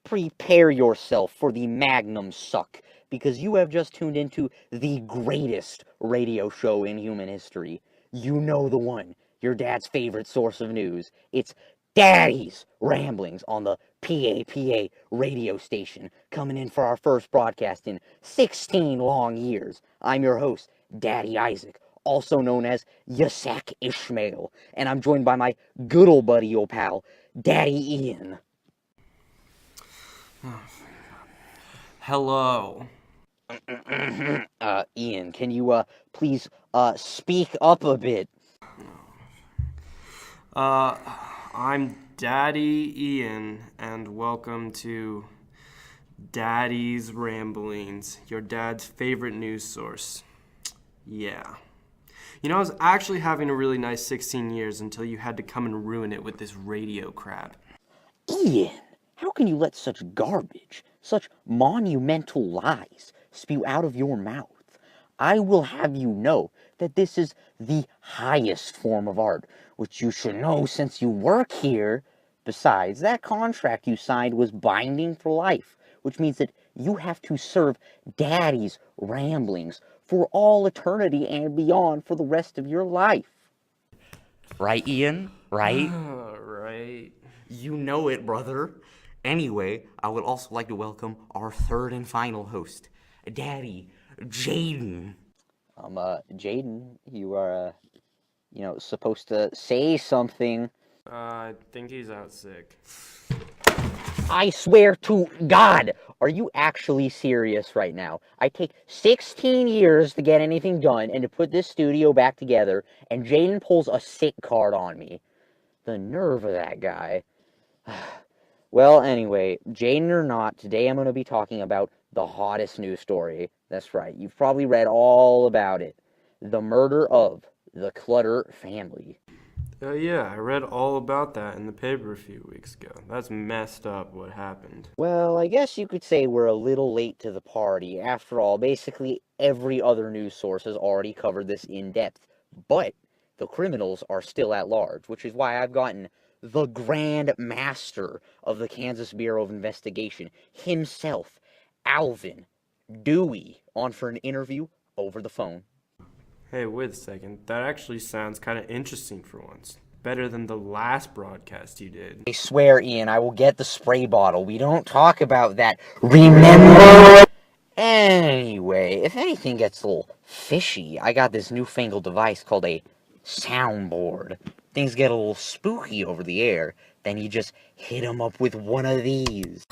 prepare yourself for the magnum suck, because you have just tuned into the greatest radio show in human history. You know the one, your dad's favorite source of news. It's Daddy's Ramblings on the PAPA radio station, coming in for our first broadcast in 16 long years. I'm your host, Daddy Isaac, also known as Yasak Ishmael, and I'm joined by my good old buddy, old pal, Daddy Ian. Hello. Ian, can you, please, speak up a bit? I'm Daddy Ian, and welcome to Daddy's Ramblings, your dad's favorite news source. Yeah. You know, I was actually having a really nice 16 years until you had to come and ruin it with this radio crap. Ian, how can you let such garbage, such monumental lies, spew out of your mouth? I will have you know that this is the highest form of art, which you should know since you work here. Besides, that contract you signed was binding for life, which means that you have to serve Daddy's Ramblings for all eternity and beyond for the rest of your life. Right, Ian? Right? Right. You know it, brother. Anyway, I would also like to welcome our third and final host, Daddy Jaden. Jaden, you are, supposed to say something. I think he's out sick. I swear to God, are you actually serious right now? I take 16 years to get anything done and to put this studio back together, and Jaden pulls a sick card on me. The nerve of that guy. Well, anyway, Jaden or not, today I'm going to be talking about the hottest news story. That's right, you've probably read all about it. The murder of the Clutter family. Yeah, I read all about that in the paper a few weeks ago. That's messed up what happened. Well, I guess you could say we're a little late to the party. After all, basically every other news source has already covered this in depth. But the criminals are still at large, which is why I've gotten the Grand Master of the Kansas Bureau of Investigation himself, Alvin Dewey, on for an interview over the phone. Hey, wait a second. That actually sounds kind of interesting for once. Better than the last broadcast you did. I swear, Ian, I will get the spray bottle. We don't talk about that. Remember? Anyway, if anything gets a little fishy, I got this newfangled device called a soundboard. Things get a little spooky over the air, then you just hit them up with one of these.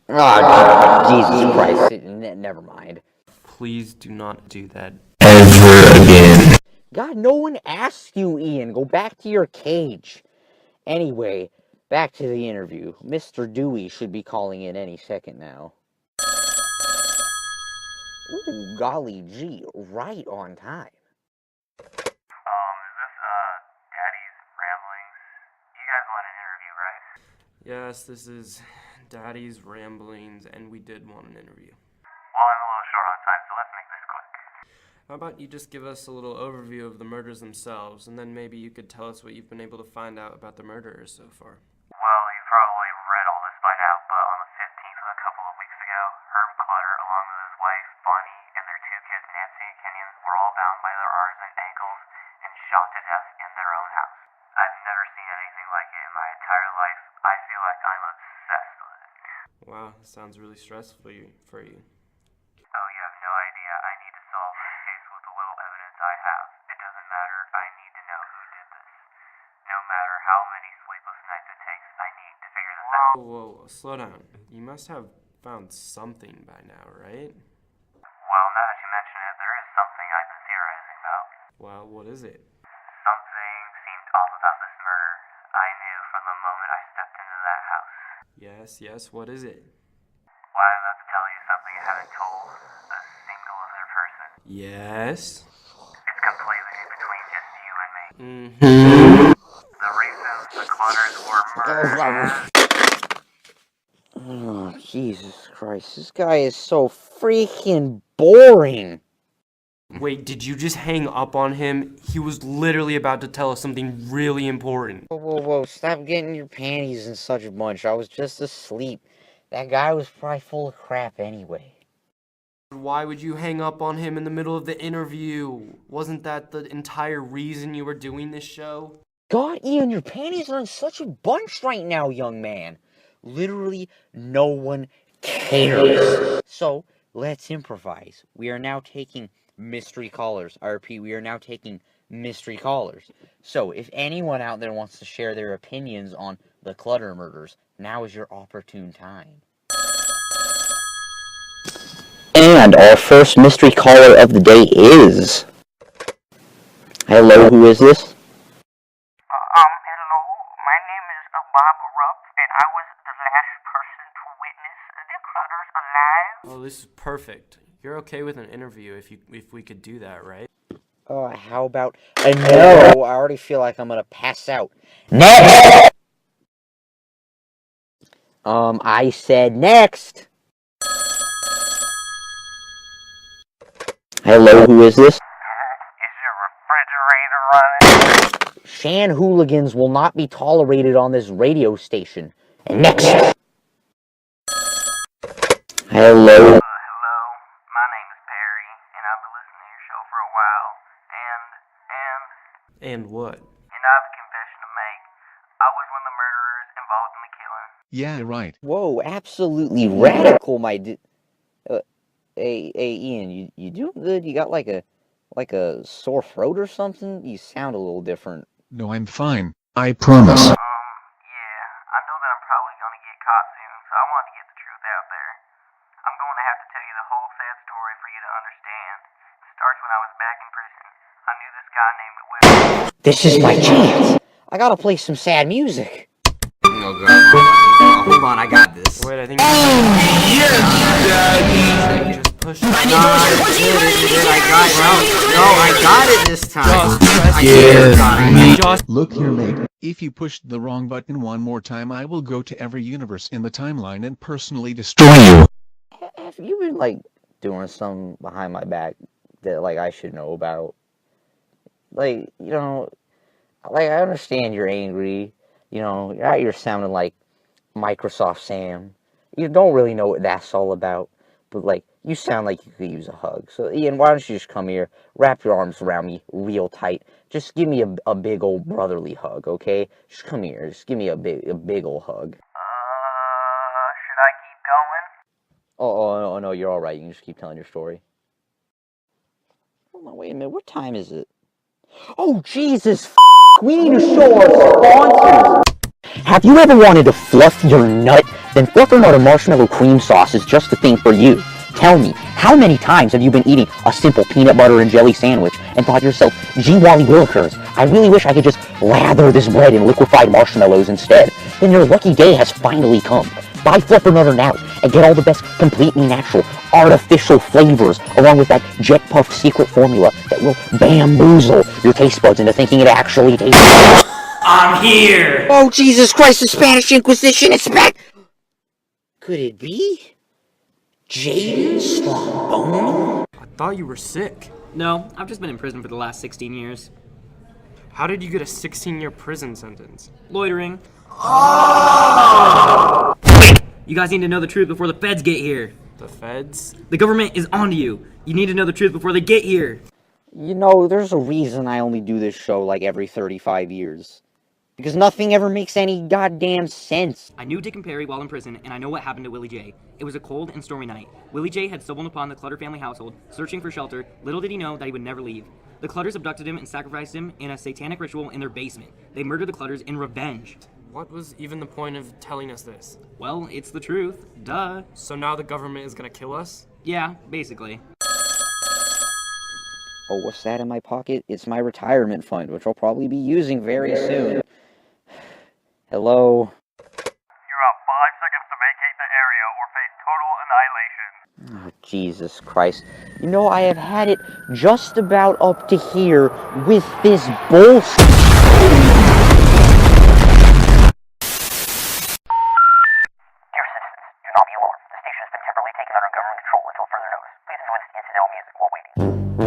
Oh, Jesus Christ. Never mind. Please do not do that. Ever again. God, no one asked you, Ian. Go back to your cage. Anyway, back to the interview. Mr. Dewey should be calling in any second now. Ooh, golly gee, right on time. Is this, Daddy's Ramblings? You guys want an interview, right? Yes, this is Daddy's Ramblings, and we did want an interview. Well, I'm a little short on time, so let's make this quick. How about you just give us a little overview of the murders themselves, and then maybe you could tell us what you've been able to find out about the murderers so far. Well, you've probably read all this by now, but on the 15th of a couple of weeks ago, Herb Clutter, along with his wife, Bonnie, and their two kids, Nancy and Kenyon, were all bound by their arms and ankles and shot to death in their own house. I've never seen anything like it in my entire life. I feel like I'm obsessed with it. Wow, sounds really stressful for you. Oh, you have no idea. I need to solve this case with the little evidence I have. It doesn't matter. I need to know who did this. No matter how many sleepless nights it takes, I need to figure this out. Whoa, slow down. You must have found something by now, right? Well, now that you mention it, there is something I've been theorizing about. Well, what is it? Something seemed off about this murder. I knew from the moment I stepped into that house. Yes, what is it? Well, I'm about to tell you something I haven't told a single other person. Yes? It's completely between just you and me. Mm-hmm. The reason the Clutters were murdered. Oh, Jesus Christ. This guy is so freaking boring. Wait, did you just hang up on him? He was literally about to tell us something really important. Whoa, stop getting your panties in such a bunch. I was just asleep. That guy was probably full of crap anyway. Why would you hang up on him in the middle of the interview? Wasn't that the entire reason you were doing this show? God, Ian, your panties are in such a bunch right now, young man. Literally, no one cares. So, let's improvise. We are now taking mystery callers. I repeat, we are now taking mystery callers. So, if anyone out there wants to share their opinions on the Clutter murders, now is your opportune time. And our first mystery caller of the day is... Hello, who is this? Hello, my name is Bob Rupp, and I was the last person to witness the Clutters alive. Oh, this is perfect. You're okay with an interview if we could do that, right? How about a no? I already feel like I'm gonna pass out. Next! I said next! Hello, who is this? Is your refrigerator running? Shan hooligans will not be tolerated on this radio station. And next! Hello? Hello, my name is Perry, and I've been listening to your show for a while, And what? and I have a confession to make. I was one of the murderers involved in the killing. Yeah, right. Whoa, absolutely radical, my hey, Ian, you doing good? You got like a sore throat or something? You sound a little different. No, I'm fine. I promise. Yeah, I know that I'm probably gonna get caught soon, so I wanted to get the truth out there. I'm going to have to tell you the whole sad story for you to understand. It starts when I was back in prison. I knew this guy named Will. This is my chance. I gotta play some sad music. Oh god, hold on, I got this. Wait, I think. You just pushed. I got it this time. Look here, mate. If you pushed the wrong button one more time, I will go to every universe in the timeline and personally destroy you. Have you been like doing something behind my back that like I should know about? Like, like I understand you're angry. You're out here sounding like Microsoft Sam. You don't really know what that's all about, but like you sound like you could use a hug. So Ian, why don't you just come here, wrap your arms around me real tight, just give me a big old brotherly hug, okay? Just come here, just give me a big old hug. Should I keep going? Oh no, you're all right. You can just keep telling your story. Hold on, wait a minute. What time is it? Oh Jesus! We need to show our sponsors. Have you ever wanted to fluff your nut? Then Fluffernutter Marshmallow Cream Sauce is just the thing for you. Tell me, how many times have you been eating a simple peanut butter and jelly sandwich and thought to yourself, gee Wally Willikers, I really wish I could just lather this bread in liquefied marshmallows instead? Then your lucky day has finally come. Buy Fluffernutter now and get all the best completely natural, artificial flavors along with that Jet Puff secret formula that will bamboozle your taste buds into thinking it actually tastes good. I'm here! Oh, Jesus Christ, the Spanish Inquisition is back! Could it be Jaden Strombone? I thought you were sick. No, I've just been in prison for the last 16 years. How did you get a 16-year prison sentence? Loitering. You guys need to know the truth before the feds get here. The feds? The government is onto you. You need to know the truth before they get here. There's a reason I only do this show like every 35 years. Because nothing ever makes any goddamn sense. I knew Dick and Perry while in prison, and I know what happened to Willie J. It was a cold and stormy night. Willie J had stumbled upon the Clutter family household, searching for shelter. Little did he know that he would never leave. The Clutters abducted him and sacrificed him in a satanic ritual in their basement. They murdered the Clutters in revenge. What was even the point of telling us this? Well, it's the truth. Duh. So now the government is gonna kill us? Yeah, basically. Oh, what's that in my pocket? It's my retirement fund, which I'll probably be using very soon. Hello? You have 5 seconds to vacate the area or face total annihilation. Oh, Jesus Christ. I have had it just about up to here with this bullshit. Dear citizens, do not be alarmed. The station has been temporarily taken under government control until further notice. Please enjoy this incidental music while waiting.